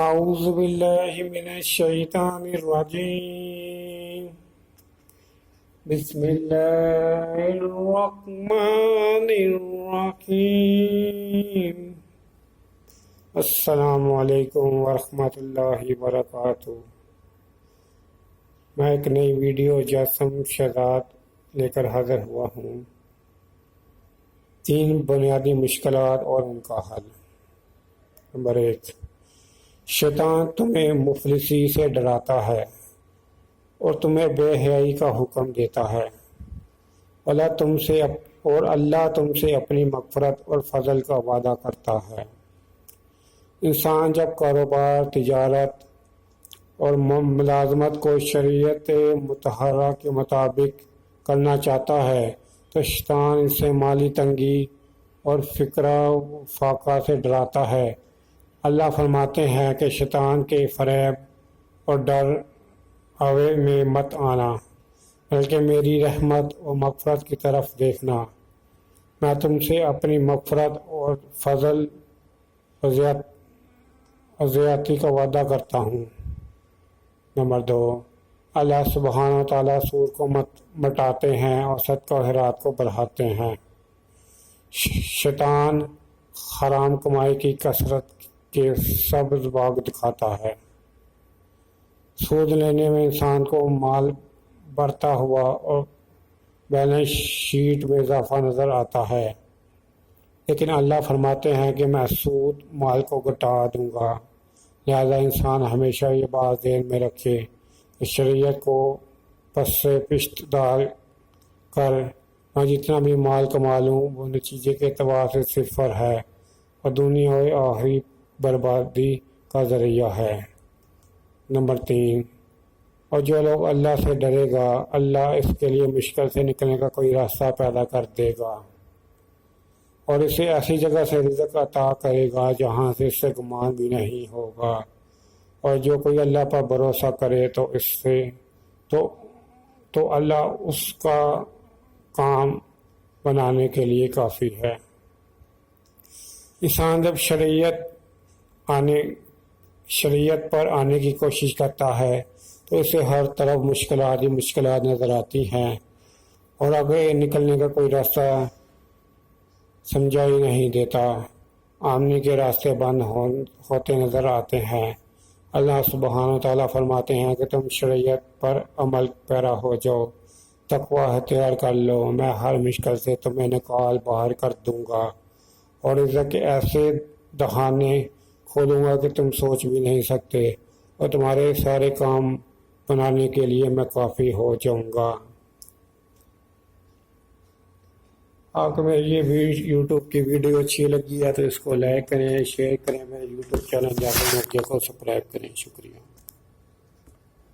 أعوذ بالله من الشيطان الرجيم بسم الله الرحمن الرحيم السلام علیکم ورحمۃ اللہ وبرکاتہ۔ میں ایک نئی ویڈیو جاسم شہزاد لے کر حاضر ہوا ہوں۔ 3 بنیادی مشکلات اور ان کا حل۔ نمبر 1، شیطان تمہیں مفلسی سے ڈراتا ہے اور تمہیں بے حیائی کا حکم دیتا ہے۔ اللہ تم سے اپنی مغفرت اور فضل کا وعدہ کرتا ہے۔ انسان جب کاروبار، تجارت اور ملازمت کو شریعت مطہرہ کے مطابق کرنا چاہتا ہے تو شیطان اسے مالی تنگی اور فقر و فاقہ سے ڈراتا ہے۔ اللہ فرماتے ہیں کہ شیطان کے فریب اور ڈر ہوے میں مت آنا، بلکہ میری رحمت اور مغفرت کی طرف دیکھنا۔ میں تم سے اپنی مغفرت اور فضل و زیادتی کا وعدہ کرتا ہوں۔ نمبر 2، اللہ سبحانہ و تعالیٰ سود کو مٹاتے ہیں اور صدقہ و خیرات کو بڑھاتے ہیں۔ شیطان حرام کمائی کی کثرت کے سبز باغ دکھاتا ہے۔ سود لینے میں انسان کو مال بڑھتا ہوا اور بیلنس شیٹ میں اضافہ نظر آتا ہے، لیکن اللہ فرماتے ہیں کہ میں سود مال کو گھٹا دوں گا۔ لہذا انسان ہمیشہ یہ بات ذہن میں رکھے کہ شریعت کو پس سے پشت ڈال کر میں جتنا بھی مال کما لوں وہ نتیجے کے اعتبار سے صفر ہے اور دنیا و آخری بربادی کا ذریعہ ہے۔ نمبر 3، اور جو لوگ اللہ سے ڈرے گا، اللہ اس کے لیے مشکل سے نکلنے کا کوئی راستہ پیدا کر دے گا اور اسے ایسی جگہ سے رزق عطا کرے گا جہاں سے اس سے گمان بھی نہیں ہوگا۔ اور جو کوئی اللہ پر بھروسہ کرے تو اللہ اس کا کام بنانے کے لیے کافی ہے۔ انسان جب شریعت پر آنے کی کوشش کرتا ہے تو اسے ہر طرف مشکلات نظر آتی ہیں اور آگے نکلنے کا کوئی راستہ سمجھا ہی نہیں دیتا۔ آمنی کے راستے بند ہوتے نظر آتے ہیں۔ اللہ سبحانہ وتعالیٰ فرماتے ہیں کہ تم شریعت پر عمل پیرا ہو جاؤ، تقوی اختیار کر لو، میں ہر مشکل سے تمہیں نکال باہر کر دوں گا اور رزق کے ایسے دہانے کھولوں گا کہ تم سوچ بھی نہیں سکتے، اور تمہارے سارے کام بنانے کے لیے میں کافی ہو جاؤں گا۔ آپ کو میری یہ یوٹیوب کی ویڈیو اچھی لگی ہے تو اس کو لائک کریں، شیئر کریں، میرے یوٹیوب چینل جاسم مرجع کو سبسکرائب کریں۔ شکریہ۔